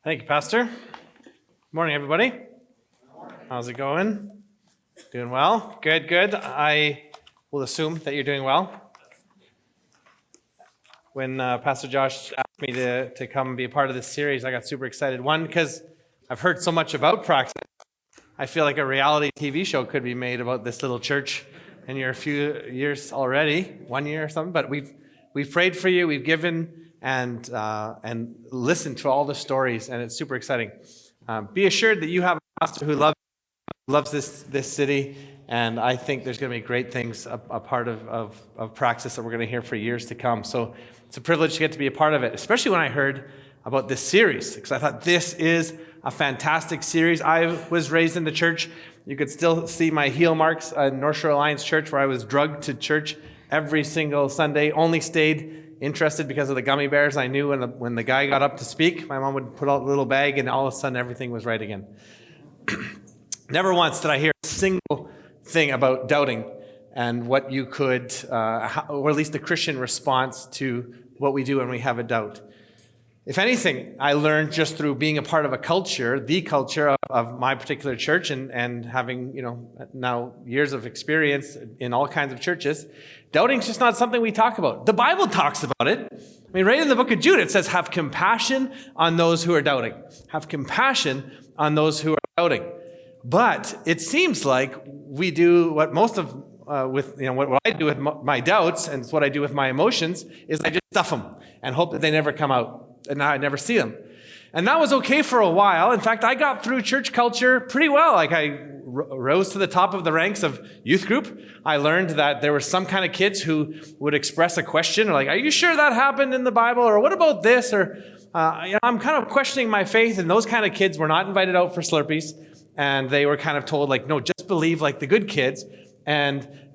Thank you, Pastor. Good morning, everybody. How's it going? Doing well? Good. I will assume that you're doing well. When Pastor Josh asked me to come and be a part of this series, I got super excited. One, because I've heard so much about Praxis. I feel like a reality TV show could be made about this little church in your few years already, 1 year or something. But we've prayed for you, we've given and listened to all the stories, and it's super exciting. Be assured that you have a pastor who loves this city, and I think there's going to be great things a part of Praxis that we're going to hear for years to come. So it's a privilege to get to be a part of it, especially when I heard about this series, because I thought this is a fantastic series. I was raised in the church. You could still see my heel marks at North Shore Alliance Church, where I was drugged to church every single Sunday, only stayed interested because of the gummy bears. I knew when the guy got up to speak, my mom would put out a little bag and all of a sudden everything was right again. Never once did I hear a single thing about doubting and what you could, or at least the Christian response to what we do when we have a doubt. If anything, I learned just through being a part of a culture, the culture of my particular church, and having, now years of experience in all kinds of churches, doubting is just not something we talk about. The Bible talks about it. I mean, right in the book of Jude, it says, have compassion on those who are doubting. Have compassion on those who are doubting. But it seems like we do what most of, what I do with my doubts, and it's what I do with my emotions, is I just stuff them and hope that they never come out. And now I never see them. And that was okay for a while. In fact, I got through church culture pretty well. Like I rose to the top of the ranks of youth group. I learned that there were some kind of kids who would express a question, or like, are you sure that happened in the Bible? Or what about this? Or I'm kind of questioning my faith. And those kind of kids were not invited out for Slurpees. And they were kind of told like, no, just believe like the good kids.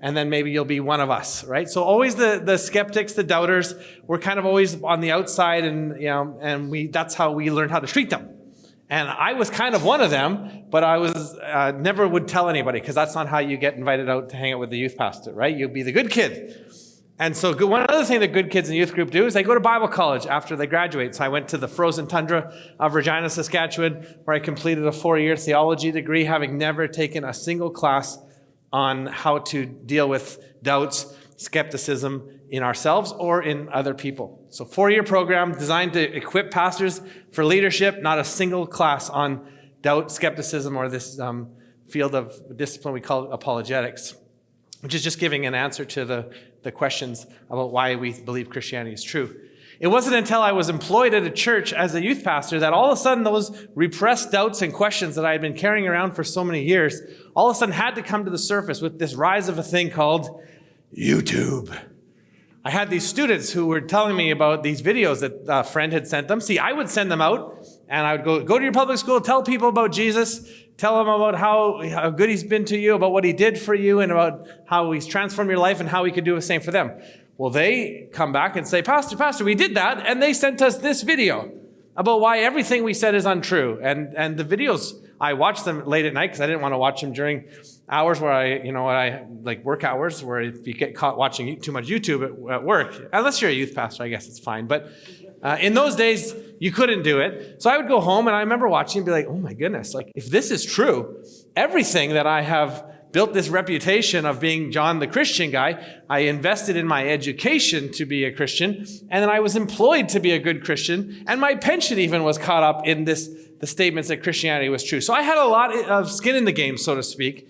And then maybe you'll be one of us, right? So always the skeptics, the doubters, we're kind of always on the outside, and that's how we learned how to treat them. And I was kind of one of them, but I was never would tell anybody, because that's not how you get invited out to hang out with the youth pastor, right? You'll be the good kid. And so one other thing that good kids in youth group do is they go to Bible college after they graduate. So I went to the frozen tundra of Regina, Saskatchewan, where I completed a 4-year theology degree, having never taken a single class on how to deal with doubts, skepticism in ourselves or in other people. So 4-year program designed to equip pastors for leadership, not a single class on doubt, skepticism, or this field of discipline we call apologetics, which is just giving an answer to the questions about why we believe Christianity is true. It wasn't until I was employed at a church as a youth pastor that all of a sudden those repressed doubts and questions that I had been carrying around for so many years all of a sudden had to come to the surface with this rise of a thing called YouTube. I had these students who were telling me about these videos that a friend had sent them. See, I would send them out and I would go to your public school, tell people about Jesus, tell them about how good he's been to you, about what he did for you, and about how he's transformed your life and how we could do the same for them. Well, they come back and say, Pastor, we did that, and they sent us this video about why everything we said is untrue. And the videos, I watched them late at night because I didn't want to watch them during hours where I like work hours, where if you get caught watching too much YouTube at work, unless you're a youth pastor, I guess it's fine. But in those days, you couldn't do it. So I would go home, and I remember watching and be like, oh my goodness, like if this is true, everything that I have built this reputation of being John the Christian guy. I invested in my education to be a Christian, and then I was employed to be a good Christian, and my pension even was caught up in the statements that Christianity was true. So I had a lot of skin in the game, so to speak.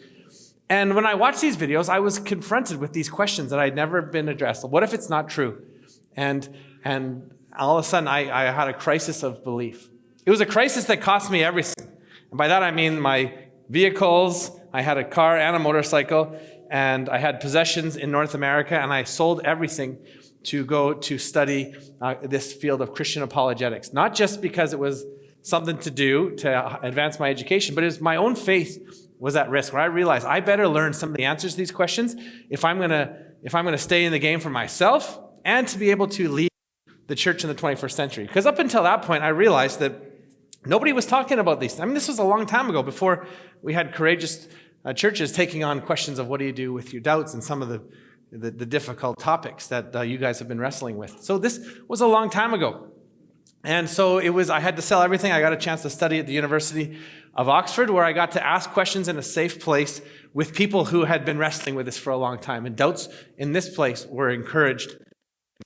And when I watched these videos, I was confronted with these questions that I'd never been addressed. What if it's not true? And all of a sudden, I had a crisis of belief. It was a crisis that cost me everything. And by that, I mean my vehicles. I had a car and a motorcycle, and I had possessions in North America, and I sold everything to go to study this field of Christian apologetics. Not just because it was something to do to advance my education, but it was my own faith was at risk, where I realized I better learn some of the answers to these questions if I'm gonna stay in the game for myself and to be able to lead the church in the 21st century. Because up until that point, I realized that nobody was talking about these. I mean, this was a long time ago, before we had courageous churches taking on questions of what do you do with your doubts and some of the difficult topics that you guys have been wrestling with. So this was a long time ago. And so I had to sell everything. I got a chance to study at the University of Oxford, where I got to ask questions in a safe place with people who had been wrestling with this for a long time. And doubts in this place were encouraged.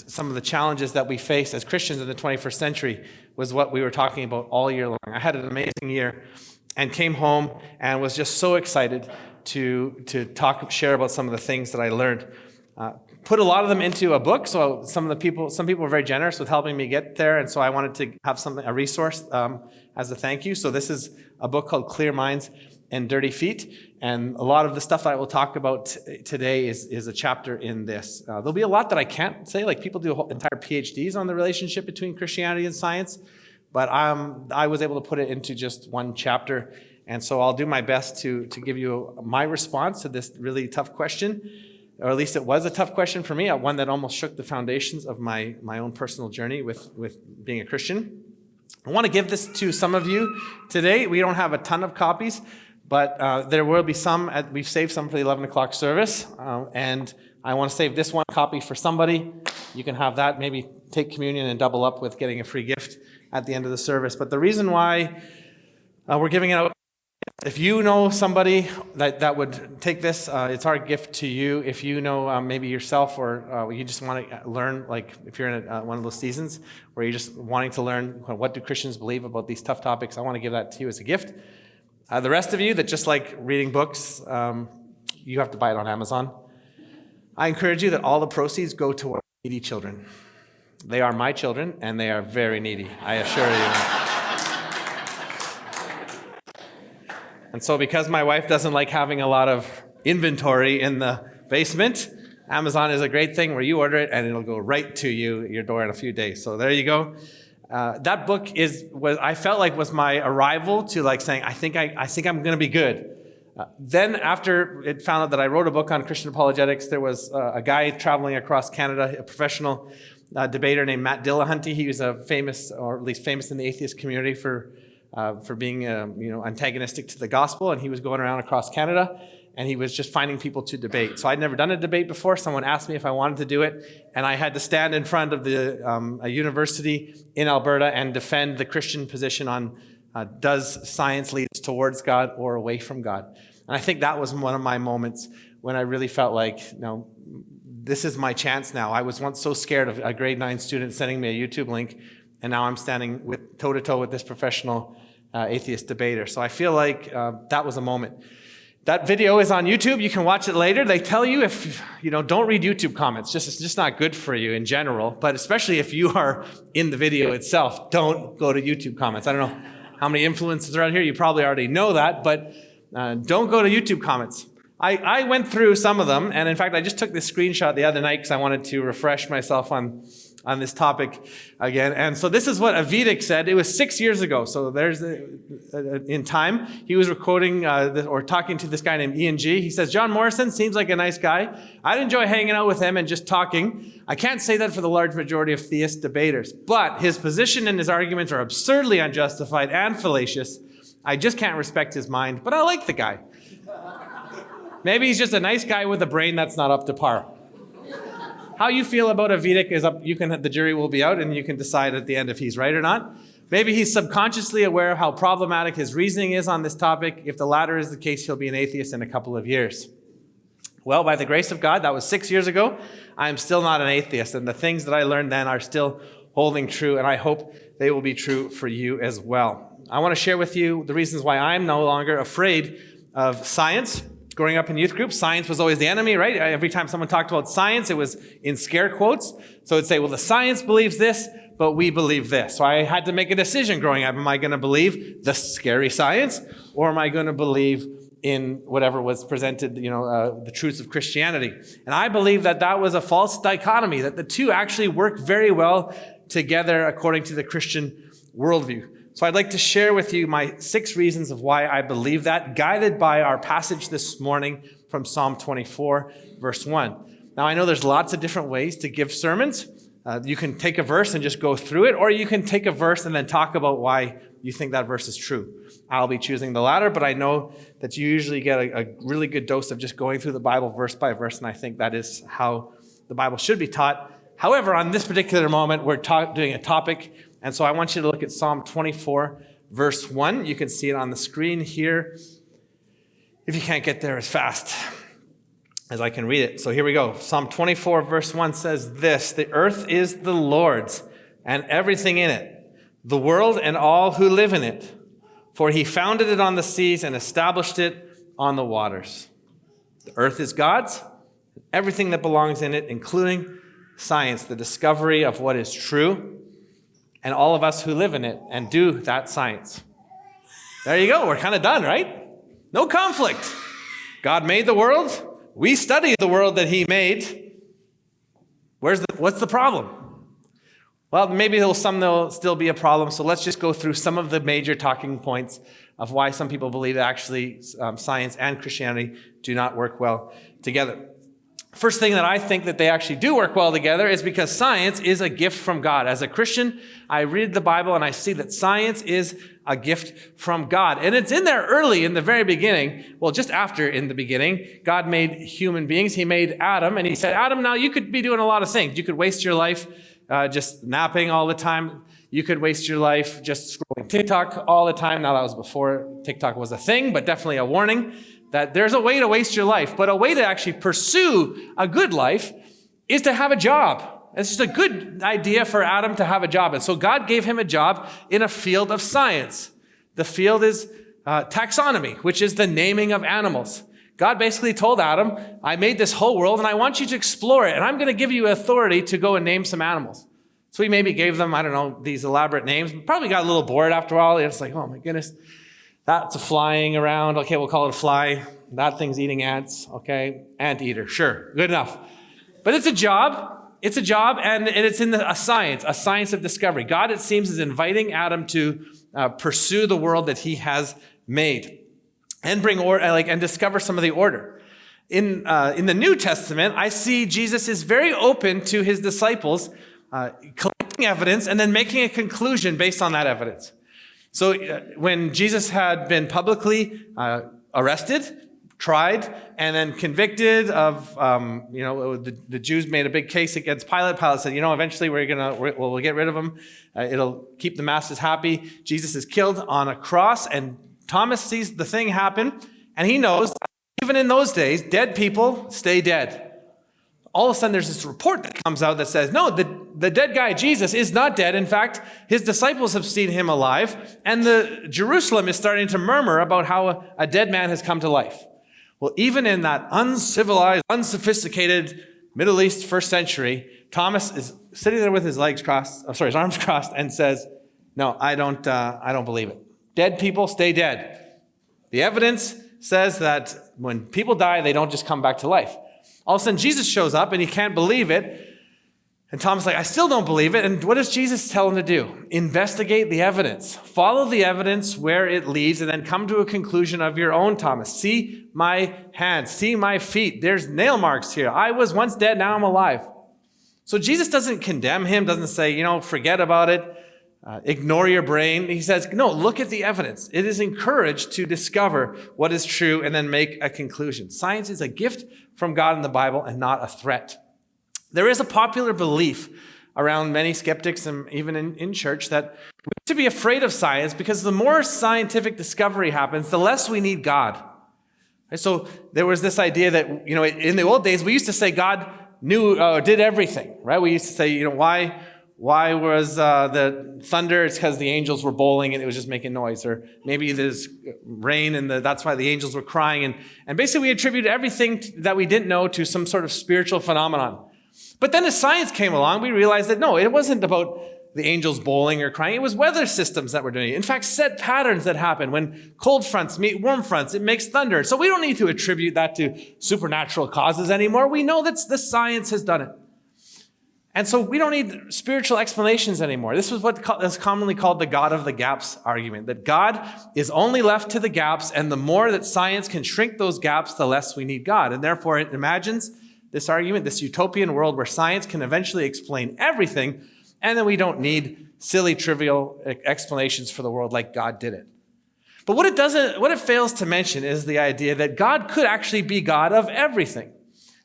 Some of the challenges that we face as Christians in the 21st century was what we were talking about all year long. I had an amazing year and came home and was just so excited to share about some of the things that I learned. Put a lot of them into a book. So some people were very generous with helping me get there. And so I wanted to have a resource as a thank you. So this is a book called Clear Minds and Dirty Feet. And a lot of the stuff I will talk about today is a chapter in this. There'll be a lot that I can't say, like people do entire PhDs on the relationship between Christianity and science. But I was able to put it into just one chapter. And so I'll do my best to give you my response to this really tough question. Or at least it was a tough question for me, one that almost shook the foundations of my own personal journey with being a Christian. I want to give this to some of you today. We don't have a ton of copies, but there will be some. We've saved some for the 11 o'clock service, and I want to save this one copy for somebody. You can have that, maybe take communion and double up with getting a free gift at the end of the service. But the reason why we're giving it out, if you know somebody that would take this, it's our gift to you. If you know maybe yourself or you just want to learn, like if you're in one of those seasons where you're just wanting to learn what do Christians believe about these tough topics, I want to give that to you as a gift. The rest of you that just like reading books, you have to buy it on Amazon. I encourage you that all the proceeds go to our needy children. They are my children, and they are very needy, I assure you. And so because my wife doesn't like having a lot of inventory in the basement, Amazon is a great thing where you order it and it'll go right to your door in a few days. So there you go. That book I felt like was my arrival to like saying, I think I'm going to be good. Then after it found out that I wrote a book on Christian apologetics, there was a guy traveling across Canada, a professional debater named Matt Dillahunty. He was famous, or at least famous in the atheist community for being antagonistic to the gospel, and he was going around across Canada, and he was just finding people to debate. So I'd never done a debate before. Someone asked me if I wanted to do it, and I had to stand in front of a university in Alberta and defend the Christian position on does science lead us towards God or away from God? And I think that was one of my moments when I really felt like, this is my chance now. I was once so scared of a grade 9 student sending me a YouTube link, and now I'm standing toe-to-toe with this professional atheist debater. So I feel like that was a moment. That video is on YouTube. You can watch it later. They tell you don't read YouTube comments. It's just not good for you in general. But especially if you are in the video itself, don't go to YouTube comments. I don't know how many influencers are out here. You probably already know that. But don't go to YouTube comments. I went through some of them. And in fact, I just took this screenshot the other night because I wanted to refresh myself on this topic again. And so this is what Avidic said. It was 6 years ago. So there's in time. He was quoting or talking to this guy named Ian G. He says, Jon Morrison seems like a nice guy. I'd enjoy hanging out with him and just talking. I can't say that for the large majority of theist debaters, but his position and his arguments are absurdly unjustified and fallacious. I just can't respect his mind, but I like the guy. Maybe he's just a nice guy with a brain that's not up to par. How you feel about Avidic is up. The jury will be out, and you can decide at the end if he's right or not. Maybe he's subconsciously aware of how problematic his reasoning is on this topic. If the latter is the case, he'll be an atheist in a couple of years. Well, by the grace of God, that was 6 years ago. I am still not an atheist, and the things that I learned then are still holding true, and I hope they will be true for you as well. I want to share with you the reasons why I'm no longer afraid of science. Growing up in youth group, science was always the enemy, right? Every time someone talked about science, it was in scare quotes. So it'd say, well, the science believes this, but we believe this. So I had to make a decision growing up. Am I going to believe the scary science, or am I going to believe in whatever was presented, the truths of Christianity? And I believe that was a false dichotomy, that the two actually work very well together according to the Christian worldview. So I'd like to share with you my 6 reasons of why I believe that, guided by our passage this morning from Psalm 24, verse 1. Now, I know there's lots of different ways to give sermons. You can take a verse and just go through it, or you can take a verse and then talk about why you think that verse is true. I'll be choosing the latter, but I know that you usually get a really good dose of just going through the Bible verse by verse, and I think that is how the Bible should be taught. However, on this particular moment, we're doing a topic And so I want you to look at Psalm 24, verse 1. You can see it on the screen here if you can't get there as fast as I can read it. So here we go. Psalm 24, verse 1 says this: "The earth is the Lord's, and everything in it, the world and all who live in it. For he founded it on the seas and established it on the waters." The earth is God's, everything that belongs in it, including science, the discovery of what is true, and all of us who live in it and do that science. There you go. We're kind of done, right? No conflict. God made the world. We study the world that he made. What's the problem? Well, maybe there'll still be a problem, so let's just go through some of the major talking points of why some people believe that actually science and Christianity do not work well together. First thing that I think that they actually do work well together is because science is a gift from God. As a Christian, I read the Bible and I see that science is a gift from God. And it's in there early in the very beginning. Well, just after in the beginning, God made human beings. He made Adam and he said, "Adam, now you could be doing a lot of things. You could waste your life just napping all the time. You could waste your life just scrolling TikTok all the time." Now that was before TikTok was a thing, but definitely a warning that there's a way to waste your life. But a way to actually pursue a good life is to have a job. It's just a good idea for Adam to have a job. And so God gave him a job in a field of science. The field is taxonomy, which is the naming of animals. God basically told Adam, "I made this whole world and I want you to explore it. And I'm going to give you authority to go and name some animals." So he maybe gave them, I don't know, these elaborate names. Probably got a little bored after a while. It's like, oh my goodness, that's a flying around. Okay, we'll call it a fly. That thing's eating ants. Okay, anteater. Sure, good enough. But it's a job. It's a job, and it's in a science of discovery. God, it seems, is inviting Adam to pursue the world that he has made and bring order, and discover some of the order. In the New Testament, I see Jesus is very open to his disciples collecting evidence and then making a conclusion based on that evidence. So when Jesus had been publicly arrested, tried, and then convicted of, the Jews made a big case against Pilate. Pilate said, eventually we'll get rid of him. It'll keep the masses happy. Jesus is killed on a cross, and Thomas sees the thing happen, and he knows, even in those days, dead people stay dead. All of a sudden, there's this report that comes out that says, no, the dead guy, Jesus, is not dead. In fact, his disciples have seen him alive, and Jerusalem is starting to murmur about how a dead man has come to life. Well, even in that uncivilized, unsophisticated Middle East first century, Thomas is sitting there with his arms crossed, and says, "No, I don't believe it. Dead people stay dead. The evidence says that when people die, they don't just come back to life." All of a sudden, Jesus shows up, and he can't believe it. And Thomas is like, "I still don't believe it." And what does Jesus tell him to do? Investigate the evidence. Follow the evidence where it leads, and then come to a conclusion of your own, Thomas. See my hands, see my feet. There's nail marks here. I was once dead, now I'm alive. So Jesus doesn't condemn him, doesn't say, forget about it, ignore your brain. He says, no, look at the evidence. It is encouraged to discover what is true and then make a conclusion. Science is a gift from God in the Bible and not a threat. There is a popular belief around many skeptics and even in church that we need to be afraid of science because the more scientific discovery happens, the less we need God. And so there was this idea that, in the old days, we used to say God did everything, right? We used to say, why was the thunder? It's because the angels were bowling and it was just making noise. Or maybe there's rain and that's why the angels were crying. And basically we attributed everything that we didn't know to some sort of spiritual phenomenon. But then as science came along, we realized that no, it wasn't about the angels bowling or crying. It was weather systems that were doing it. In fact, set patterns that happen. When cold fronts meet warm fronts, it makes thunder. So we don't need to attribute that to supernatural causes anymore. We know that the science has done it. And so we don't need spiritual explanations anymore. This is what is commonly called the God of the gaps argument, that God is only left to the gaps, and the more that science can shrink those gaps, the less we need God. And therefore it imagines this argument, this utopian world where science can eventually explain everything, and then we don't need silly, trivial explanations for the world like God did it. But what it fails to mention is the idea that God could actually be God of everything,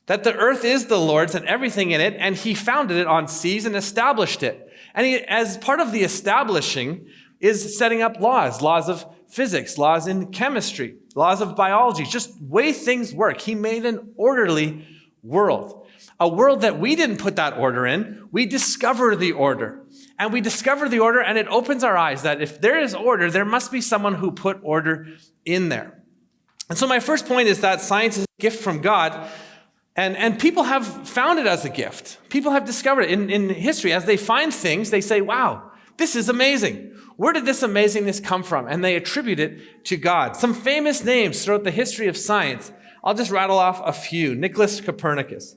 that the earth is the Lord's and everything in it, and he founded it on seas and established it. And he, as part of the establishing, is setting up laws of physics, laws in chemistry, laws of biology, just way things work. He made an orderly world, a world that we didn't put that order in. We discover the order. And we discover the order, and it opens our eyes that if there is order, there must be someone who put order in there. And so my first point is that science is a gift from God, and people have found it as a gift. People have discovered it in history. As they find things, they say, wow, this is amazing. Where did this amazingness come from? And they attribute it to God. Some famous names throughout the history of science. I'll just rattle off a few. Nicholas Copernicus.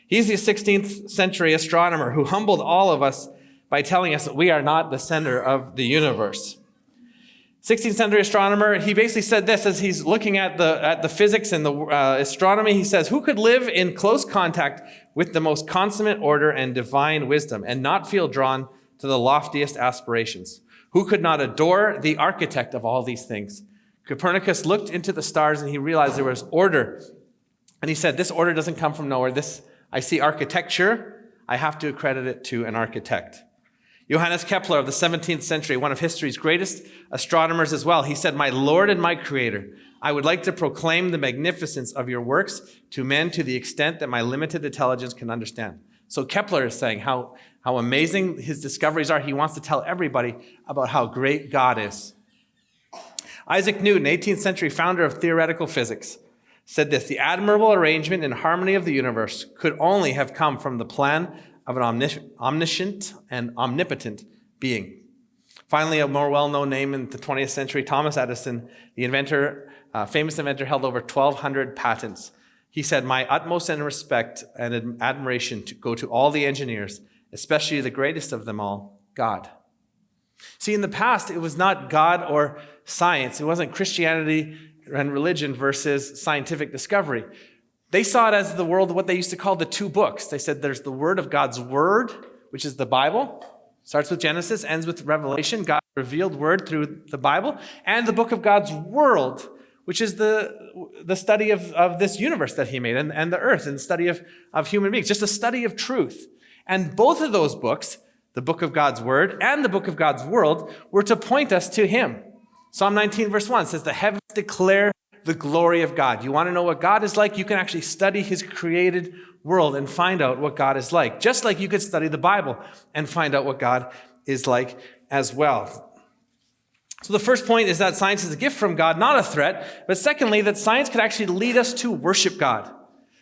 He's the 16th century astronomer who humbled all of us by telling us that we are not the center of the universe. 16th century astronomer, he basically said this as he's looking at the physics and the astronomy. He says, who could live in close contact with the most consummate order and divine wisdom and not feel drawn to the loftiest aspirations? Who could not adore the architect of all these things? Copernicus looked into the stars and he realized there was order. And he said, this order doesn't come from nowhere. I see architecture. I have to accredit it to an architect. Johannes Kepler of the 17th century, one of history's greatest astronomers as well, he said, my Lord and my Creator, I would like to proclaim the magnificence of your works to men to the extent that my limited intelligence can understand. So Kepler is saying how amazing his discoveries are. He wants to tell everybody about how great God is. Isaac Newton, 18th century founder of theoretical physics, said this, the admirable arrangement and harmony of the universe could only have come from the plan of an omniscient and omnipotent being. Finally, a more well-known name in the 20th century, Thomas Edison, the inventor, famous inventor, held over 1,200 patents. He said, my utmost respect and admiration go to all the engineers, especially the greatest of them all, God. See, in the past, it was not God or science. It wasn't Christianity and religion versus scientific discovery. They saw it as the world, what they used to call the two books. They said there's the word of God's word, which is the Bible. Starts with Genesis, ends with Revelation, God's revealed word through the Bible, and the book of God's world, which is the study of this universe that he made and the earth and the study of human beings, just a study of truth. And both of those books, the book of God's word and the book of God's world, were to point us to him. Psalm 19 verse 1 says, the heavens declare the glory of God. You want to know what God is like? You can actually study his created world and find out what God is like. Just like you could study the Bible and find out what God is like as well. So the first point is that science is a gift from God, not a threat. But secondly, that science can actually lead us to worship God.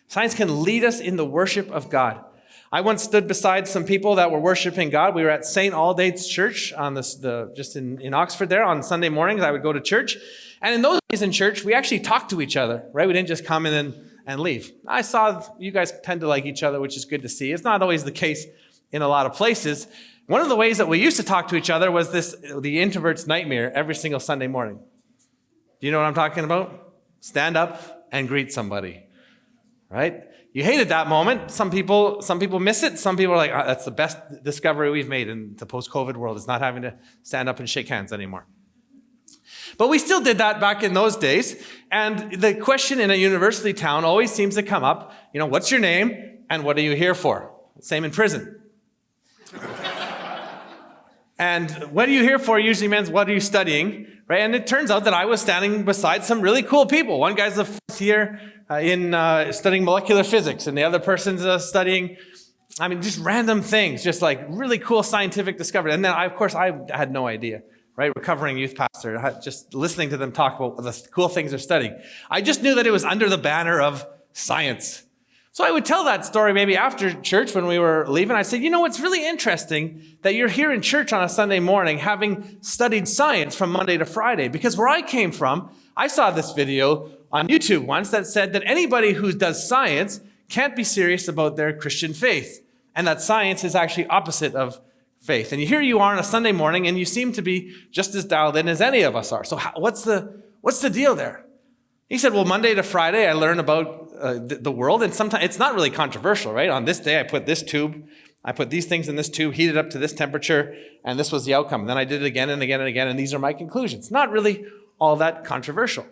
Science can lead us in the worship of God. I once stood beside some people that were worshiping God. We were at St. Aldate's Church on just in Oxford there on Sunday mornings. I would go to church. And in those days in church, we actually talked to each other, right? We didn't just come in and leave. I saw you guys tend to like each other, which is good to see. It's not always the case in a lot of places. One of the ways that we used to talk to each other was the introvert's nightmare every single Sunday morning. Do you know what I'm talking about? Stand up and greet somebody, right? You hated that moment. Some people miss it. Some people are like, that's the best discovery we've made in the post-COVID world is not having to stand up and shake hands anymore. But we still did that back in those days. And the question in a university town always seems to come up, what's your name and what are you here for? Same in prison. And what are you here for usually means what are you studying, right? And it turns out that I was standing beside some really cool people. One guy's a fourth year in studying molecular physics, and the other person's studying, just random things, just like really cool scientific discovery. And then, I had no idea, right? Recovering youth pastor, just listening to them talk about the cool things they're studying. I just knew that it was under the banner of science. So I would tell that story maybe after church when we were leaving. I said, it's really interesting that you're here in church on a Sunday morning having studied science from Monday to Friday. Because where I came from, I saw this video on YouTube once that said that anybody who does science can't be serious about their Christian faith. And that science is actually opposite of faith. And here you are on a Sunday morning and you seem to be just as dialed in as any of us are. So what's the deal there? He said, well, Monday to Friday, I learn about the world, and sometimes it's not really controversial, right? On this day, I put these things in this tube, heated up to this temperature, and this was the outcome. And then I did it again and again and again, and these are my conclusions. Not really all that controversial.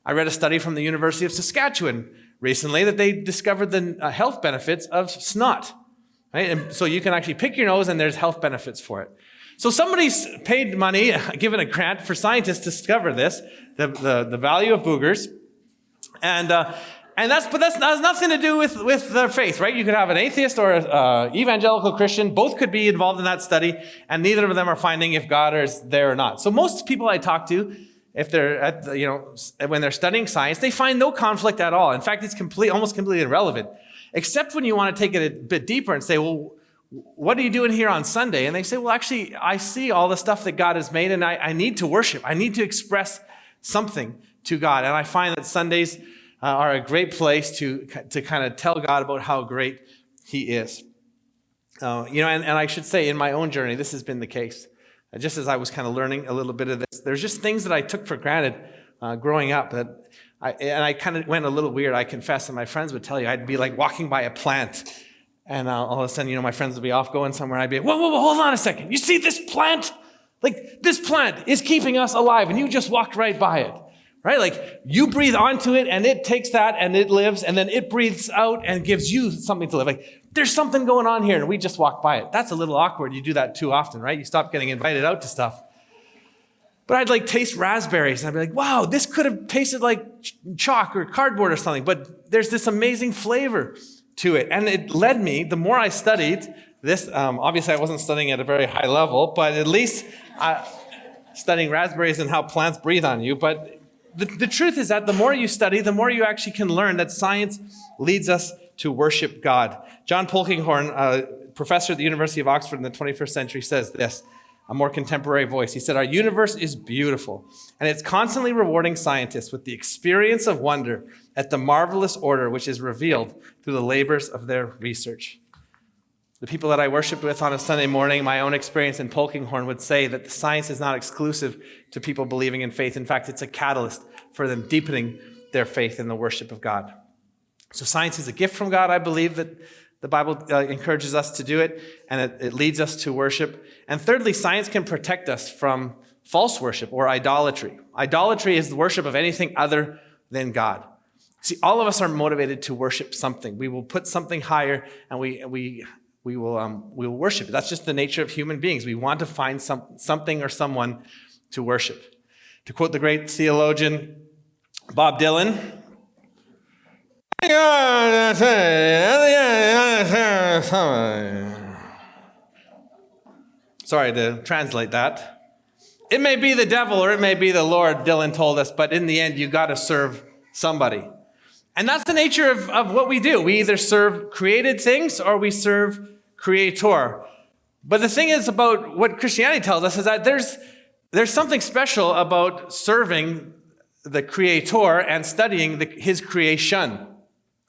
I read a study from the University of Saskatchewan recently that they discovered the health benefits of snot. right? And so you can actually pick your nose and there's health benefits for it. So somebody's paid money, given a grant for scientists to discover this, the value of boogers. And that's has nothing to do with their faith, right? You could have an atheist or an evangelical Christian. Both could be involved in that study, and neither of them are finding if God is there or not. So most people I talk to, if they're when they're studying science, they find no conflict at all. In fact, it's almost completely irrelevant, except when you want to take it a bit deeper and say, well, what are you doing here on Sunday? And they say, well, actually, I see all the stuff that God has made, and I need to worship. I need to express something to God. And I find that Sundays are a great place to kind of tell God about how great he is. And I should say in my own journey, this has been the case. Just as I was kind of learning a little bit of this, there's just things that I took for granted growing up that I kind of went a little weird, I confess, and my friends would tell you, I'd be like walking by a plant, and all of a sudden, my friends would be off going somewhere, and I'd be, whoa, hold on a second. You see this plant? Like, this plant is keeping us alive, and you just walked right by it. Right? Like, you breathe onto it, and it takes that, and it lives, and then it breathes out and gives you something to live. Like, there's something going on here, and we just walk by it. That's a little awkward. You do that too often, right? You stop getting invited out to stuff. But I'd taste raspberries, and I'd be like, wow, this could have tasted like chalk or cardboard or something, but there's this amazing flavor to it. And it led me, the more I studied this, obviously I wasn't studying at a very high level, but at least studying raspberries and how plants breathe on you. But the truth is that the more you study, the more you actually can learn that science leads us to worship God. John Polkinghorne, a professor at the University of Oxford in the 21st century, says this, a more contemporary voice. He said, our universe is beautiful, and it's constantly rewarding scientists with the experience of wonder at the marvelous order which is revealed through the labors of their research. The people that I worshiped with on a Sunday morning, my own experience in Polkinghorne would say that the science is not exclusive to people believing in faith. In fact, it's a catalyst for them deepening their faith in the worship of God. So science is a gift from God. I believe that the Bible encourages us to do it, and it leads us to worship. And thirdly, science can protect us from false worship or idolatry. Idolatry is the worship of anything other than God. See, all of us are motivated to worship something. We will put something higher, and we will worship it. That's just the nature of human beings. We want to find something or someone to worship. To quote the great theologian Bob Dylan, sorry to translate that. It may be the devil or it may be the Lord, Dylan told us, but in the end, you got to serve somebody. And that's the nature of what we do. We either serve created things or we serve creator. But the thing is about what Christianity tells us is that there's something special about serving the creator and studying his creation,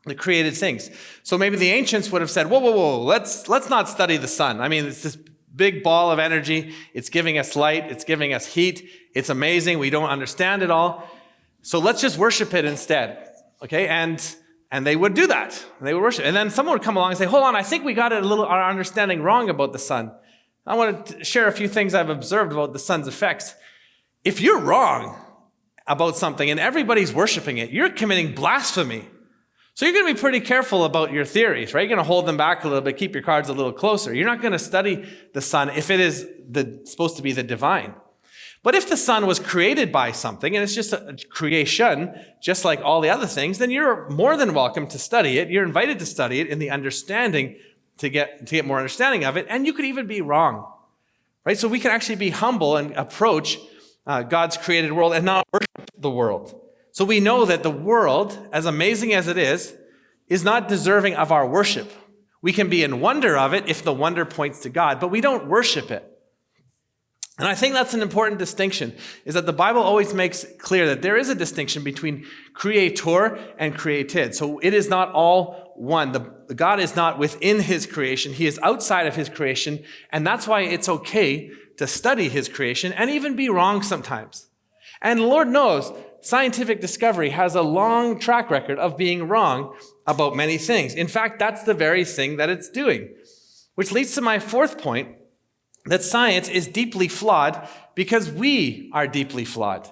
the created things. So maybe the ancients would have said, whoa, let's not study the sun. I mean, it's this big ball of energy. It's giving us light. It's giving us heat. It's amazing. We don't understand it all. So let's just worship it instead. Okay, and they would do that. They would worship. And then someone would come along and say, hold on, I think we got our understanding wrong about the sun. I want to share a few things I've observed about the sun's effects. If you're wrong about something and everybody's worshiping it, you're committing blasphemy. So you're going to be pretty careful about your theories, right? You're going to hold them back a little bit, keep your cards a little closer. You're not going to study the sun if it is supposed to be the divine. But if the sun was created by something and it's just a creation, just like all the other things, then you're more than welcome to study it. You're invited to study it in the understanding to get more understanding of it. And you could even be wrong, right? So we can actually be humble and approach God's created world and not worship the world. So we know that the world, as amazing as it is not deserving of our worship. We can be in wonder of it if the wonder points to God, but we don't worship it. And I think that's an important distinction, is that the Bible always makes clear that there is a distinction between creator and created. So it is not all one. The God is not within his creation. He is outside of his creation. And that's why it's okay to study his creation and even be wrong sometimes. And Lord knows, scientific discovery has a long track record of being wrong about many things. In fact, that's the very thing that it's doing. Which leads to my fourth point, that science is deeply flawed because we are deeply flawed.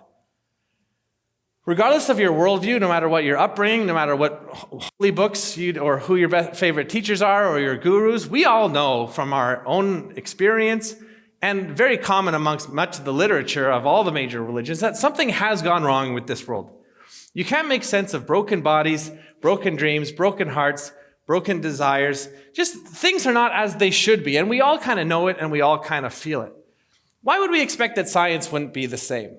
Regardless of your worldview, no matter what your upbringing, no matter what holy books or who your favorite teachers are or your gurus, we all know from our own experience and very common amongst much of the literature of all the major religions that something has gone wrong with this world. You can't make sense of broken bodies, broken dreams, broken hearts, broken desires. Just things are not as they should be, and we all kind of know it and we all kind of feel it. Why would we expect that science wouldn't be the same?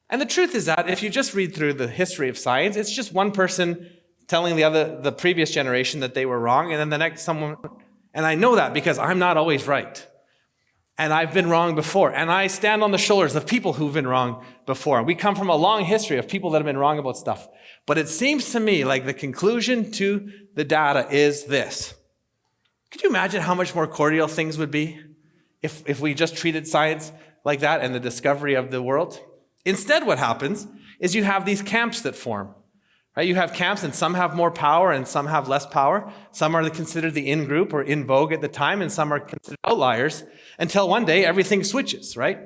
And the truth is that if you just read through the history of science, it's just one person telling the previous generation that they were wrong, and then the next someone, and I know that because I'm not always right. And I've been wrong before, and I stand on the shoulders of people who've been wrong before. We come from a long history of people that have been wrong about stuff. But it seems to me like the conclusion to the data is this. Could you imagine how much more cordial things would be if we just treated science like that and the discovery of the world? Instead, what happens is you have these camps that form. Right? You have camps, and some have more power and some have less power. Some are considered the in group or in vogue at the time, and some are considered outliers until one day everything switches, right?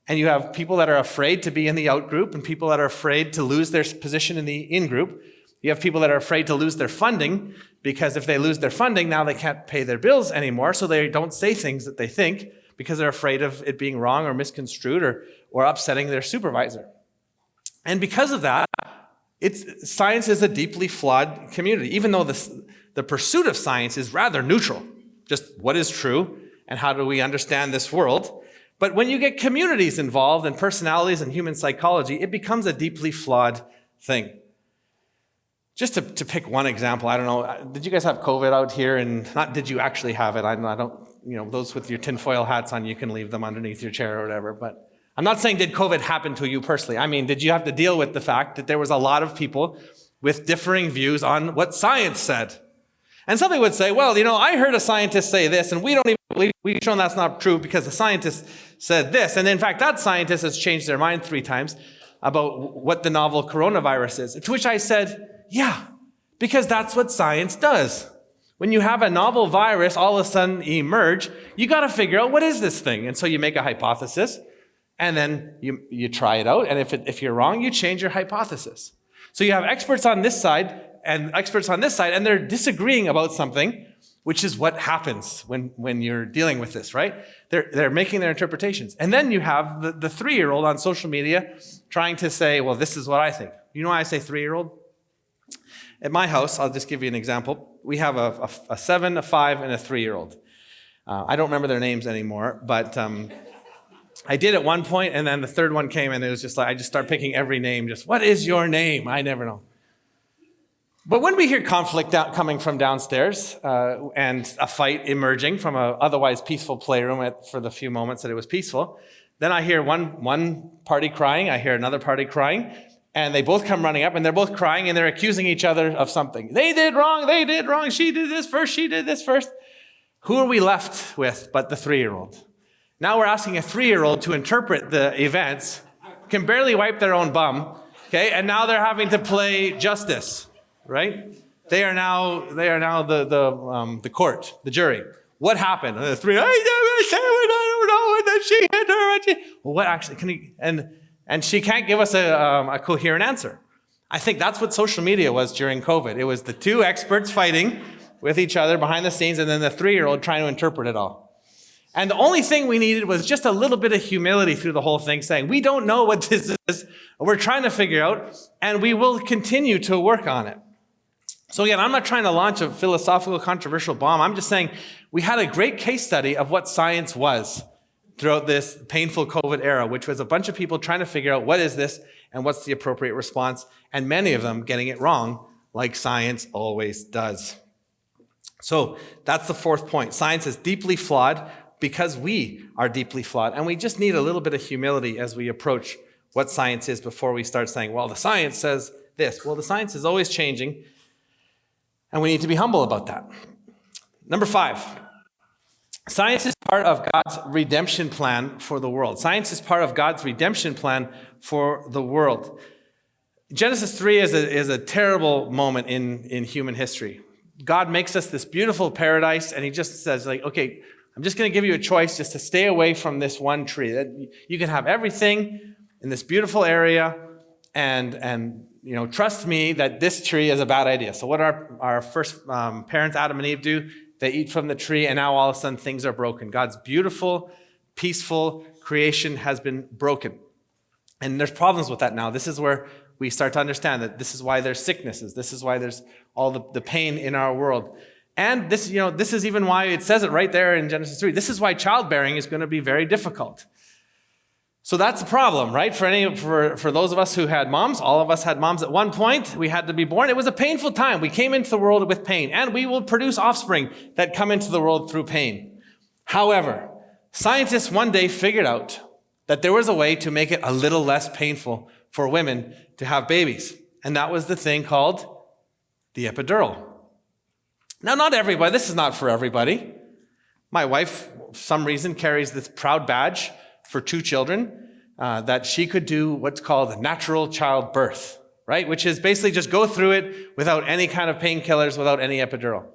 And you have people that are afraid to be in the out group and people that are afraid to lose their position in the in group. You have people that are afraid to lose their funding because if they lose their funding, now they can't pay their bills anymore, so they don't say things that they think because they're afraid of it being wrong or misconstrued or upsetting their supervisor. And because of that, science is a deeply flawed community, even though the pursuit of science is rather neutral. Just what is true and how do we understand this world? But when you get communities involved and personalities and human psychology, it becomes a deeply flawed thing. Just to pick one example, I don't know, did you guys have COVID out here? And not did you actually have it? I don't, those with your tinfoil hats on, you can leave them underneath your chair or whatever, but I'm not saying did COVID happen to you personally. I mean, did you have to deal with the fact that there was a lot of people with differing views on what science said? And somebody would say, well, I heard a scientist say this, and we don't even believe, we've shown that's not true because the scientist said this. And in fact, that scientist has changed their mind 3 times about what the novel coronavirus is. To which I said, yeah, because that's what science does. When you have a novel virus all of a sudden emerge, you got to figure out what is this thing. And so you make a hypothesis. And then you try it out, and if you're wrong, you change your hypothesis. So you have experts on this side and experts on this side, and they're disagreeing about something, which is what happens when you're dealing with this, right? They're making their interpretations. And then you have the 3-year-old on social media trying to say, well, this is what I think. You know why I say 3-year-old? At my house, I'll just give you an example. We have a 7, a 5, and a 3-year-old. I don't remember their names anymore, but I did at one point, and then the third one came, and it was just like, I just start picking every name, just, what is your name? I never know. But when we hear conflict coming from downstairs, and a fight emerging from a otherwise peaceful playroom for the few moments that it was peaceful, then I hear one party crying, I hear another party crying, and they both come running up, and they're both crying, and they're accusing each other of something. They did wrong, she did this first. Who are we left with but the 3-year-old? Now we're asking a 3-year-old to interpret the events, can barely wipe their own bum, okay? And now they're having to play justice, right? They are now the court, the jury. What happened? And the 3, I don't know, and then she hit her. Well, what actually and she can't give us a coherent answer. I think that's what social media was during COVID. It was the 2 experts fighting with each other behind the scenes, and then the 3-year-old trying to interpret it all. And the only thing we needed was just a little bit of humility through the whole thing, saying, we don't know what this is, we're trying to figure out, and we will continue to work on it. So again, I'm not trying to launch a philosophical, controversial bomb. I'm just saying we had a great case study of what science was throughout this painful COVID era, which was a bunch of people trying to figure out what is this and what's the appropriate response, and many of them getting it wrong, like science always does. So that's the 4th point. Science is deeply flawed, because we are deeply flawed. And we just need a little bit of humility as we approach what science is before we start saying, well, the science says this. Well, the science is always changing, and we need to be humble about that. Number 5, science is part of God's redemption plan for the world. Science is part of God's redemption plan for the world. Genesis 3 is a terrible moment in human history. God makes us this beautiful paradise, and he just says, like, okay, I'm just going to give you a choice just to stay away from this one tree. That you can have everything in this beautiful area, and trust me that this tree is a bad idea. So what our first parents, Adam and Eve, do? They eat from the tree, and now all of a sudden things are broken. God's beautiful, peaceful creation has been broken. And there's problems with that now. This is where we start to understand that this is why there's sicknesses. This is why there's all the pain in our world. And this is even why it says it right there in Genesis 3. This is why childbearing is going to be very difficult. So that's the problem, right? For those of us who had moms, all of us had moms at one point. We had to be born. It was a painful time. We came into the world with pain, and we will produce offspring that come into the world through pain. However, scientists one day figured out that there was a way to make it a little less painful for women to have babies. And that was the thing called the epidural. Now, not everybody, this is not for everybody. My wife, for some reason, carries this proud badge for 2 children, that she could do what's called natural childbirth, right? Which is basically just go through it without any kind of painkillers, without any epidural.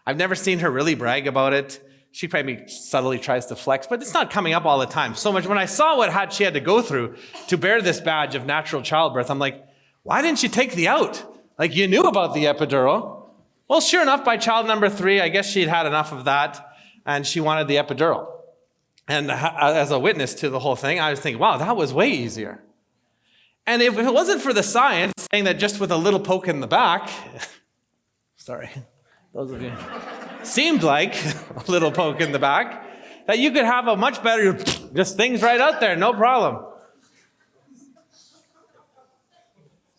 I've never seen her really brag about it. She probably subtly tries to flex, but it's not coming up all the time. So much when I saw what she had to go through to bear this badge of natural childbirth, I'm like, why didn't you take the out? Like, you knew about the epidural. Well, sure enough, by child number 3, I guess she'd had enough of that, and she wanted the epidural. And as a witness to the whole thing, I was thinking, wow, that was way easier. And if it wasn't for the science saying that just with a little poke in the back, sorry, those of you, seemed like a little poke in the back, that you could have a much better, just things right out there, no problem.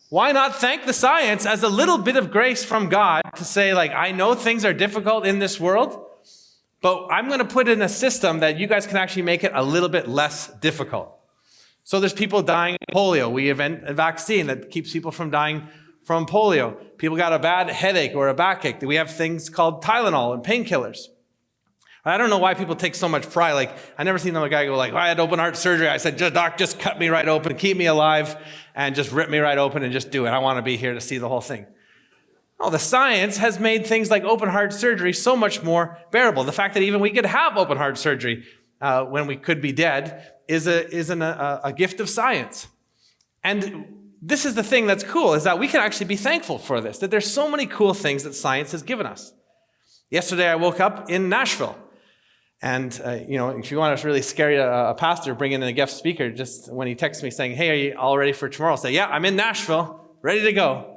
Why not thank the science as a little bit of grace from God to say, like, I know things are difficult in this world, but I'm going to put in a system that you guys can actually make it a little bit less difficult. So there's people dying of polio. We invent a vaccine that keeps people from dying from polio. People got a bad headache or a backache. We have things called Tylenol and painkillers. I don't know why people take so much pride. Like, I never seen a guy go like, I had open heart surgery. I said, doc, just cut me right open, keep me alive, and just rip me right open and just do it. I want to be here to see the whole thing. Oh, the science has made things like open heart surgery so much more bearable. The fact that even we could have open heart surgery when we could be dead is a gift of science. And this is the thing that's cool, is that we can actually be thankful for this, that there's so many cool things that science has given us. Yesterday, I woke up in Nashville. And, if you want to really scare a pastor, bring in a guest speaker, just when he texts me saying, hey, are you all ready for tomorrow? I'll say, yeah, I'm in Nashville, ready to go.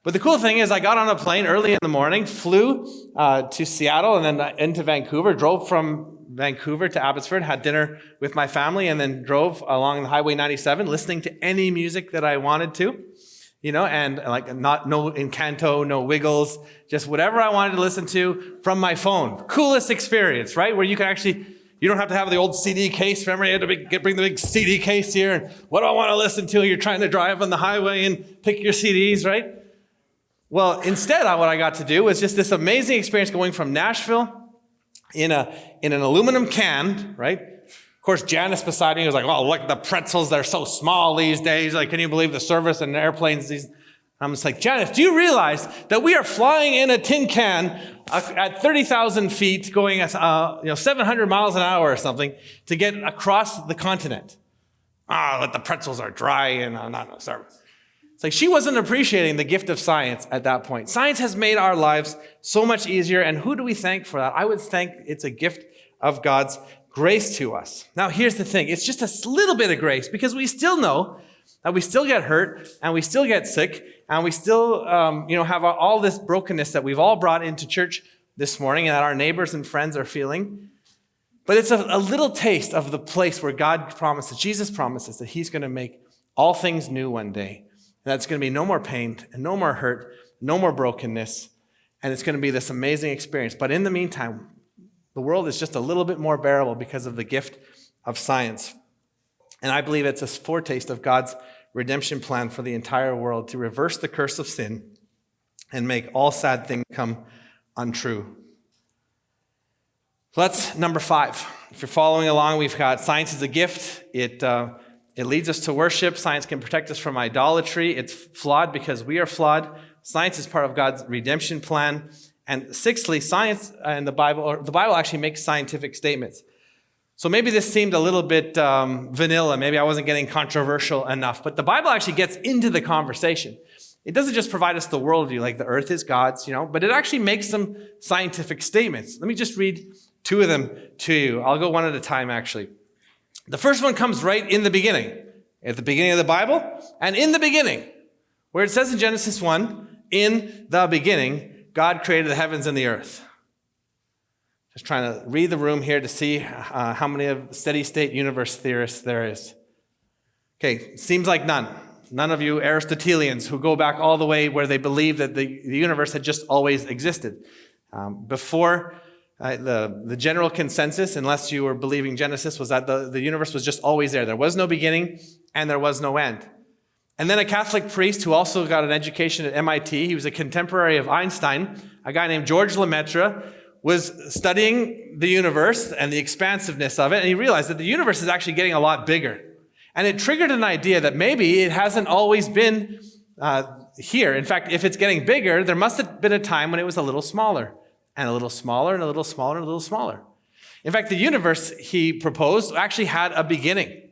But the cool thing is I got on a plane early in the morning, flew to Seattle and then into Vancouver, drove from Vancouver to Abbotsford, had dinner with my family, and then drove along the Highway 97, listening to any music that I wanted to, and like no Encanto, no Wiggles, just whatever I wanted to listen to from my phone. Coolest experience, right? Where you can actually, you don't have to have the old CD case. Remember, you had to bring the big CD case here, and what do I want to listen to? You're trying to drive on the highway and pick your CDs, right? Well, instead, what I got to do was just this amazing experience going from Nashville in an aluminum can, right? Of course, Janice beside me was like, oh, look at the pretzels. They're so small these days. Like, can you believe the service and airplanes? I'm just like, Janice, do you realize that we are flying in a tin can at 30,000 feet going at 700 miles an hour or something to get across the continent? But the pretzels are dry and not sorry. It's like she wasn't appreciating the gift of science at that point. Science has made our lives so much easier, and who do we thank for that? I would think it's a gift of God's grace to us. Now, here's the thing. It's just a little bit of grace, because we still know that we still get hurt, and we still get sick, and we still have all this brokenness that we've all brought into church this morning and that our neighbors and friends are feeling. But it's a little taste of the place where God promises, Jesus promises, that he's going to make all things new one day. And that's going to be no more pain and no more hurt, no more brokenness. And it's going to be this amazing experience. But in the meantime, the world is just a little bit more bearable because of the gift of science. And I believe it's a foretaste of God's redemption plan for the entire world to reverse the curse of sin and make all sad things come untrue. So that's number 5. If you're following along, we've got science is a gift. It leads us to worship. Science can protect us from idolatry. It's flawed because we are flawed. Science is part of God's redemption plan. And 6thly, science and the Bible actually makes scientific statements. So maybe this seemed a little bit vanilla. Maybe I wasn't getting controversial enough. But the Bible actually gets into the conversation. It doesn't just provide us the worldview, like the earth is God's, but it actually makes some scientific statements. Let me just read two of them to you. I'll go one at a time, actually. The first one comes right in the beginning, at the beginning of the Bible, and in the beginning, where it says in Genesis 1, in the beginning, God created the heavens and the earth. Just trying to read the room here to see how many of steady-state universe theorists there is. Okay, seems like none. None of you Aristotelians who go back all the way where they believe that the universe had just always existed. Before the general consensus, unless you were believing Genesis, was that the universe was just always there. There was no beginning and there was no end. And then a Catholic priest who also got an education at MIT, he was a contemporary of Einstein, a guy named George Lemaitre, was studying the universe and the expansiveness of it, and he realized that the universe is actually getting a lot bigger. And it triggered an idea that maybe it hasn't always been here. In fact, if it's getting bigger, there must have been a time when it was a little smaller, and a little smaller, and a little smaller, and a little smaller. In fact, the universe, he proposed, actually had a beginning.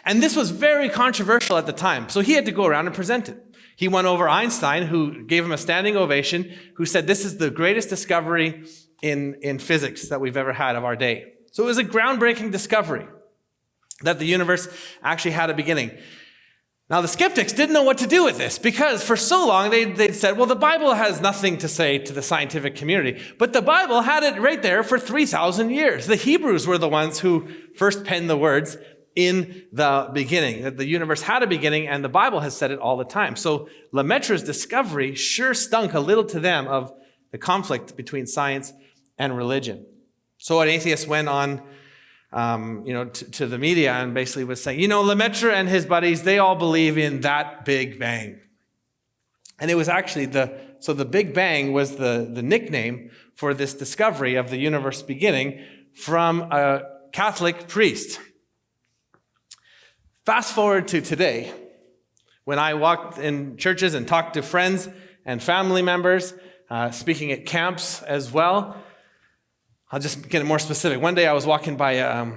And this was very controversial at the time, so he had to go around and present it. He won over Einstein, who gave him a standing ovation, who said this is the greatest discovery in physics that we've ever had of our day. So it was a groundbreaking discovery that the universe actually had a beginning. Now, the skeptics didn't know what to do with this because for so long they'd said, well, the Bible has nothing to say to the scientific community. But the Bible had it right there for 3,000 years. The Hebrews were the ones who first penned the words in the beginning, that the universe had a beginning, and the Bible has said it all the time. So Lemaitre's discovery sure stunk a little to them of the conflict between science and religion. So an atheist went on to the media and basically was saying, Lemaitre and his buddies, they all believe in that Big Bang. And it was actually the Big Bang was the nickname for this discovery of the universe beginning from a Catholic priest. Fast forward to today, when I walked in churches and talked to friends and family members, speaking at camps as well. I'll just get more specific. One day I was walking by a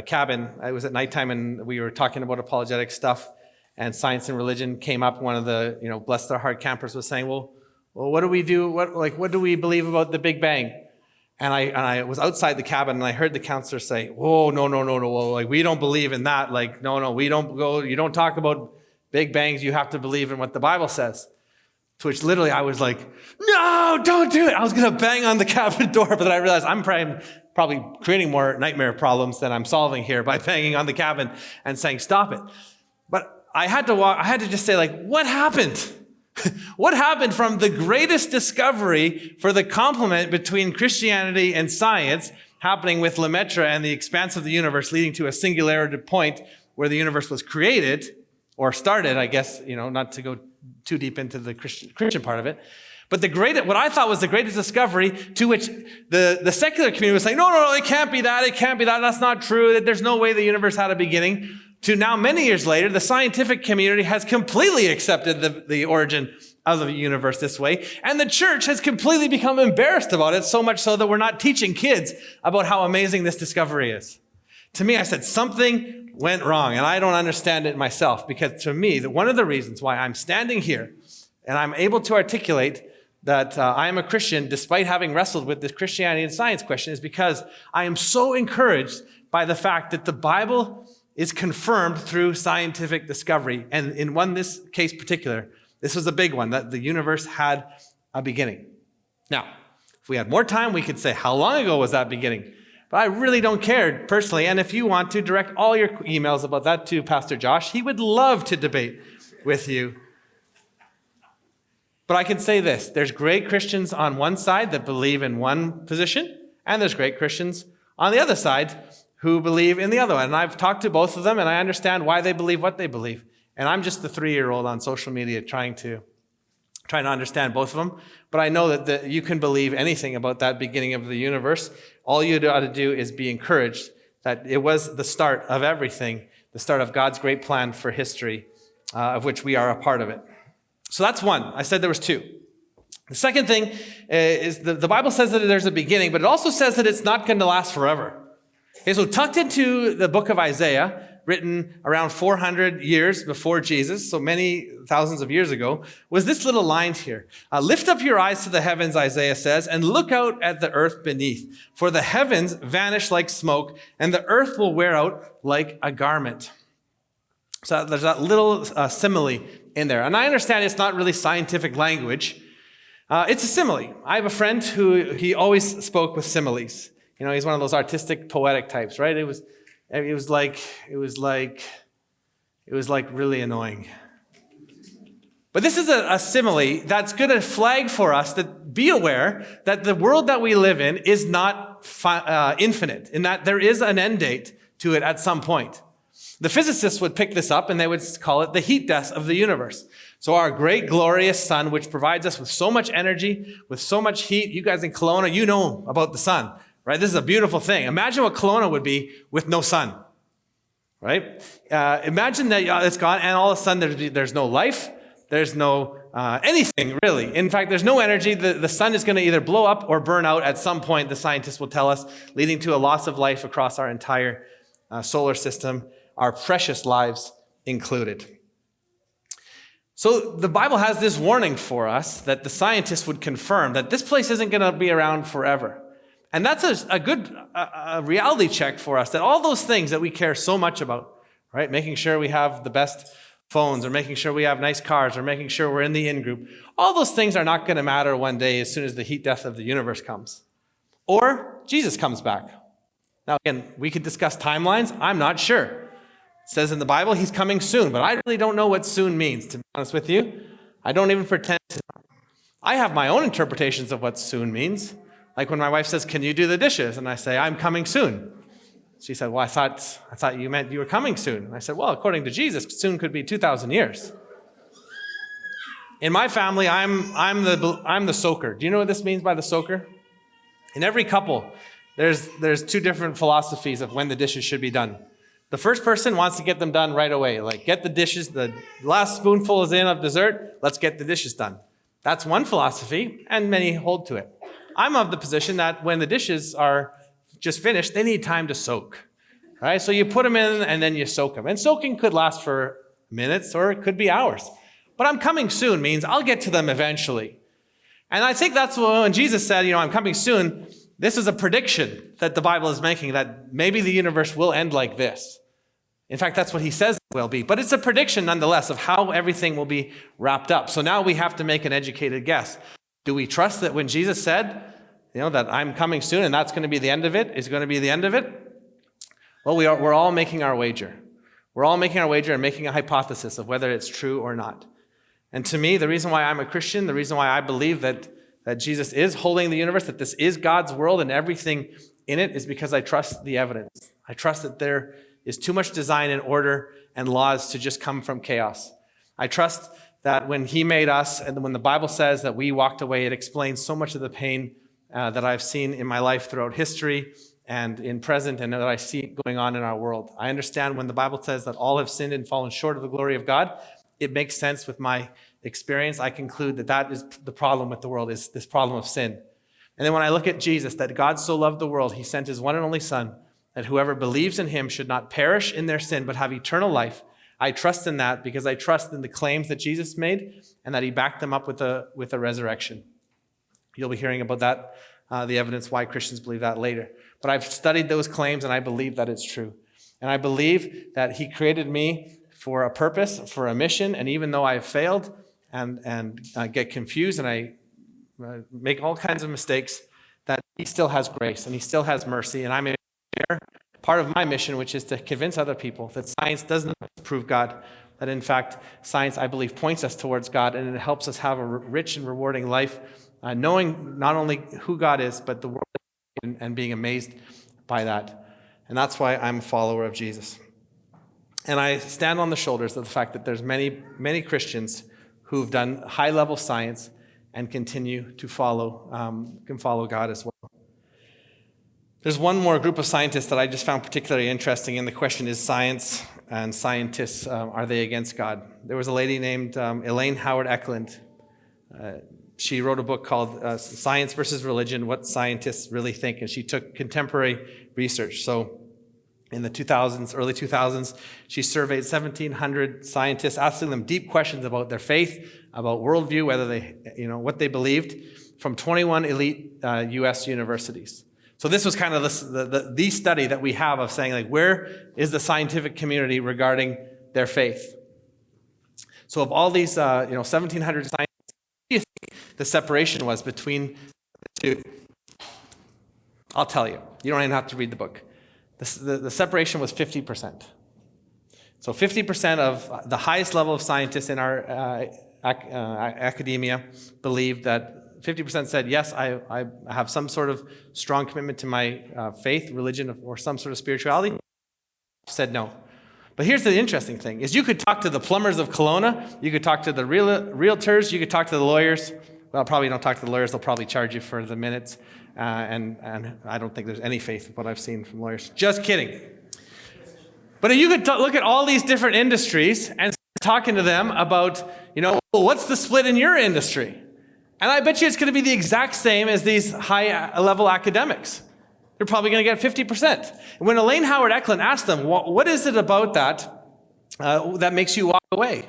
cabin. It was at nighttime, and we were talking about apologetic stuff, and science and religion came up. One of the bless their heart campers was saying, "Well, what do we do? What do we believe about the Big Bang?" And I was outside the cabin, and I heard the counselor say, "Whoa, no, like we don't believe in that. Like no, we don't go. You don't talk about Big Bangs. You have to believe in what the Bible says." To which literally I was like, no, don't do it. I was going to bang on the cabin door, but then I realized I'm probably creating more nightmare problems than I'm solving here by banging on the cabin and saying, stop it. But I had to just say, what happened? What happened from the greatest discovery for the complement between Christianity and science happening with Lemaitre and the expanse of the universe leading to a singularity point where the universe was created or started, I guess, not to go too deep into the Christian part of it. But what I thought was the greatest discovery, to which the secular community was saying, no, it can't be that, that's not true, that there's no way the universe had a beginning, to now many years later, the scientific community has completely accepted the origin of the universe this way, and the church has completely become embarrassed about it, so much so that we're not teaching kids about how amazing this discovery is. To me, I said, something went wrong, and I don't understand it myself, because to me, one of the reasons why I'm standing here and I'm able to articulate that I am a Christian despite having wrestled with this Christianity and science question is because I am so encouraged by the fact that the Bible is confirmed through scientific discovery. And in this case particular, this was a big one, that the universe had a beginning. Now, if we had more time, we could say, how long ago was that beginning? But I really don't care personally. And if you want to, direct all your emails about that to Pastor Josh. He would love to debate with you. But I can say this. There's great Christians on one side that believe in one position, and there's great Christians on the other side who believe in the other one. And I've talked to both of them, and I understand why they believe what they believe. And I'm just the 3-year-old on social media trying to understand both of them. But I know that you can believe anything about that beginning of the universe. All you ought to do is be encouraged that it was the start of everything, the start of God's great plan for history, of which we are a part of it. So that's one. I said there was two. The second thing is the Bible says that there's a beginning, but it also says that it's not going to last forever. Okay, so tucked into the book of Isaiah, written around 400 years before Jesus, so many thousands of years ago, was this little line here. Lift up your eyes to the heavens, Isaiah says, and look out at the earth beneath. For the heavens vanish like smoke, and the earth will wear out like a garment. So there's that little simile in there. And I understand it's not really scientific language. It's a simile. I have a friend who he always spoke with similes. You know, he's one of those artistic, poetic types, right? It was like really annoying. But this is a simile that's going to flag for us that be aware that the world that we live in is not infinite, in that there is an end date to it at some point. The physicists would pick this up and they would call it the heat death of the universe. So our great glorious sun, which provides us with so much energy, with so much heat. You guys in Kelowna, you know about the sun. Right? This is a beautiful thing. Imagine what Kelowna would be with no sun, right? Imagine that it's gone and all of a sudden there's no life, there's no anything really. In fact, there's no energy. The sun is going to either blow up or burn out at some point, the scientists will tell us, leading to a loss of life across our entire solar system, our precious lives included. So the Bible has this warning for us that the scientists would confirm that this place isn't going to be around forever. And that's a good reality check for us, that all those things that we care so much about, right? Making sure we have the best phones, or making sure we have nice cars, or making sure we're in the in-group. All those things are not going to matter one day as soon as the heat death of the universe comes. Or Jesus comes back. Now again, we could discuss timelines. I'm not sure. It says in the Bible he's coming soon, but I really don't know what soon means, to be honest with you. I don't even pretend to. I have my own interpretations of what soon means. Like when my wife says, "Can you do the dishes?" And I say, "I'm coming soon." She said, "Well, I thought you meant you were coming soon." And I said, "Well, according to Jesus, soon could be 2,000 years." In my family, I'm the soaker. Do you know what this means by the soaker? In every couple, there's two different philosophies of when the dishes should be done. The first person wants to get them done right away. Like, get the dishes, the last spoonful is in of dessert, let's get the dishes done. That's one philosophy, and many hold to it. I'm of the position that when the dishes are just finished, they need time to soak, right? So you put them in and then you soak them. And soaking could last for minutes or it could be hours. But I'm coming soon means I'll get to them eventually. And I think that's when Jesus said, I'm coming soon. This is a prediction that the Bible is making, that maybe the universe will end like this. In fact, that's what he says it will be. But it's a prediction nonetheless of how everything will be wrapped up. So now we have to make an educated guess. Do we trust that when Jesus said, that I'm coming soon and that's going to be the end of it, is going to be the end of it? Well, we're all making our wager. We're all making our wager and making a hypothesis of whether it's true or not. And to me, the reason why I'm a Christian, the reason why I believe that Jesus is holding the universe, that this is God's world and everything in it, is because I trust the evidence. I trust that there is too much design and order and laws to just come from chaos. I trust that when he made us, and when the Bible says that we walked away, it explains so much of the pain that I've seen in my life throughout history and in present, and that I see going on in our world. I understand when the Bible says that all have sinned and fallen short of the glory of God, it makes sense with my experience. I conclude that is the problem with the world, is this problem of sin. And then when I look at Jesus, that God so loved the world, he sent his one and only Son, that whoever believes in him should not perish in their sin, but have eternal life. I trust in that because I trust in the claims that Jesus made and that he backed them up with a resurrection. You'll be hearing about that, the evidence why Christians believe that later. But I've studied those claims and I believe that it's true. And I believe that he created me for a purpose, for a mission, and even though I have failed and get confused and I make all kinds of mistakes, that he still has grace and he still has mercy, and I'm able to share part of my mission, which is to convince other people that science does not prove God, that in fact science, I believe, points us towards God, and it helps us have a rich and rewarding life, knowing not only who God is, but the world, and being amazed by that. And that's why I'm a follower of Jesus. And I stand on the shoulders of the fact that there's many, many Christians who've done high-level science and continue to can follow God as well. There's one more group of scientists that I just found particularly interesting, and the question is, science and scientists, are they against God? There was a lady named Elaine Howard Eklund. she wrote a book called Science versus Religion, What Scientists Really Think. And she took contemporary research. So in the 2000s, early 2000s, she surveyed 1,700 scientists, asking them deep questions about their faith, about worldview, whether they, what they believed, from 21 elite U.S. universities. So this was kind of the study that we have of saying, like, where is the scientific community regarding their faith? So of all these, 1,700 scientists, what do you think the separation was between the two? I'll tell you. You don't even have to read the book. The separation was 50%. So 50% of the highest level of scientists in our academia believed that 50% said, yes, I have some sort of strong commitment to my faith, religion, or some sort of spirituality. Said no. But here's the interesting thing, is you could talk to the plumbers of Kelowna, you could talk to the realtors, you could talk to the lawyers. Well, probably don't talk to the lawyers, they'll probably charge you for the minutes. And I don't think there's any faith in what I've seen from lawyers. Just kidding. But you could look at all these different industries and start talking to them about, well, what's the split in your industry? And I bet you it's going to be the exact same as these high-level academics. They're probably going to get 50%. And when Elaine Howard Eklund asked them, what is it about that that makes you walk away?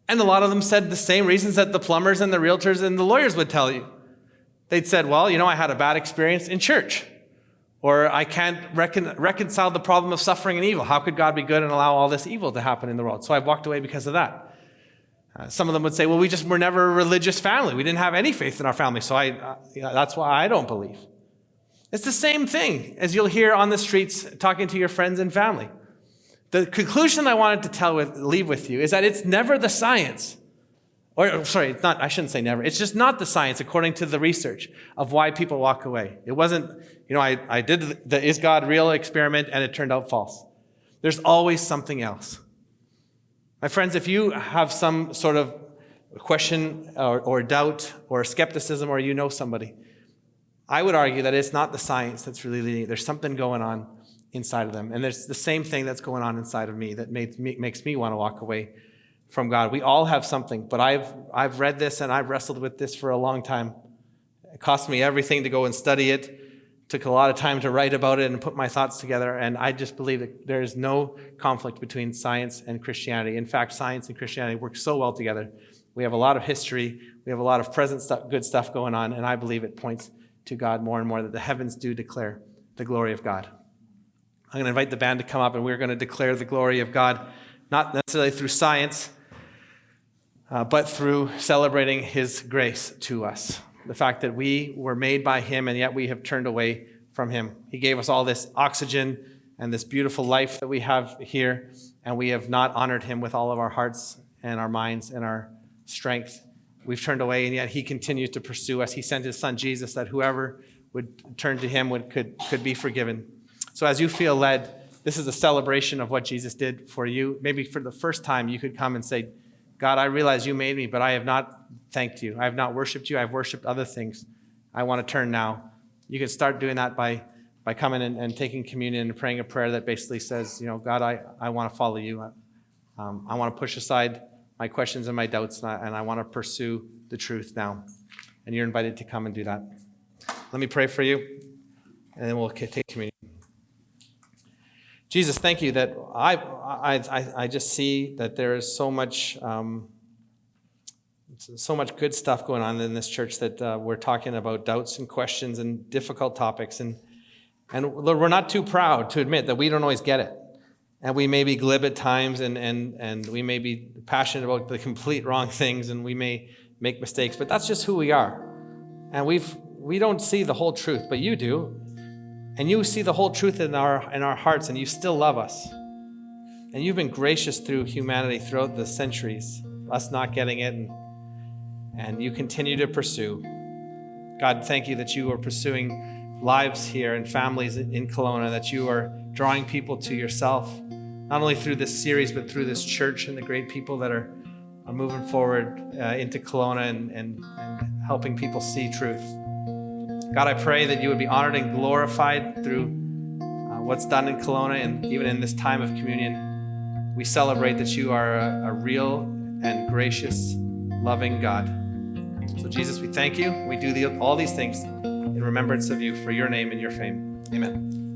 And a lot of them said the same reasons that the plumbers and the realtors and the lawyers would tell you. They'd said, well, I had a bad experience in church. Or I can't reconcile the problem of suffering and evil. How could God be good and allow all this evil to happen in the world? So I've walked away because of that. Some of them would say, well, we're never a religious family. We didn't have any faith in our family, so that's why I don't believe. It's the same thing as you'll hear on the streets talking to your friends and family. The conclusion I wanted to leave with you is that it's never the science. It's not, I shouldn't say never. It's just not the science according to the research of why people walk away. It wasn't, I did the is God real experiment and it turned out false. There's always something else. My friends, if you have some sort of question or doubt or skepticism, or somebody, I would argue that it's not the science that's really leading. There's something going on inside of them. And there's the same thing that's going on inside of me that makes me want to walk away from God. We all have something, but I've read this and I've wrestled with this for a long time. It cost me everything to go and study it. Took a lot of time to write about it and put my thoughts together, and I just believe that there is no conflict between science and Christianity. In fact, science and Christianity work so well together. We have a lot of history, we have a lot of present stuff, good stuff going on, and I believe it points to God more and more, that the heavens do declare the glory of God. I'm going to invite the band to come up, and we're going to declare the glory of God, not necessarily through science, but through celebrating His grace to us. The fact that we were made by Him, and yet we have turned away from Him. He gave us all this oxygen and this beautiful life that we have here, and we have not honored Him with all of our hearts and our minds and our strength. We've turned away, and yet He continues to pursue us. He sent His Son Jesus, that whoever would turn to Him could be forgiven. So as you feel led, this is a celebration of what Jesus did for you. Maybe for the first time, you could come and say, God, I realize you made me, but I have not thanked you. I have not worshiped you. I've worshiped other things. I want to turn now. You can start doing that by coming and taking communion and praying a prayer that basically says, God, I want to follow you. I want to push aside my questions and my doubts, and I want to pursue the truth now. And you're invited to come and do that. Let me pray for you, and then we'll take communion. Jesus, thank you that I just see that there is so much good stuff going on in this church, that we're talking about doubts and questions and difficult topics. And Lord, we're not too proud to admit that we don't always get it. And we may be glib at times, and we may be passionate about the complete wrong things, and we may make mistakes, but that's just who we are. And we don't see the whole truth, but you do. And you see the whole truth in our hearts, and you still love us. And you've been gracious through humanity throughout the centuries, us not getting it, and you continue to pursue. God, thank you that you are pursuing lives here and families in Kelowna, that you are drawing people to yourself, not only through this series, but through this church and the great people that are moving forward into Kelowna and helping people see truth. God, I pray that you would be honored and glorified through what's done in Kelowna, and even in this time of communion. We celebrate that you are a real and gracious, loving God. So Jesus, we thank you. We do all these things in remembrance of you for your name and your fame. Amen.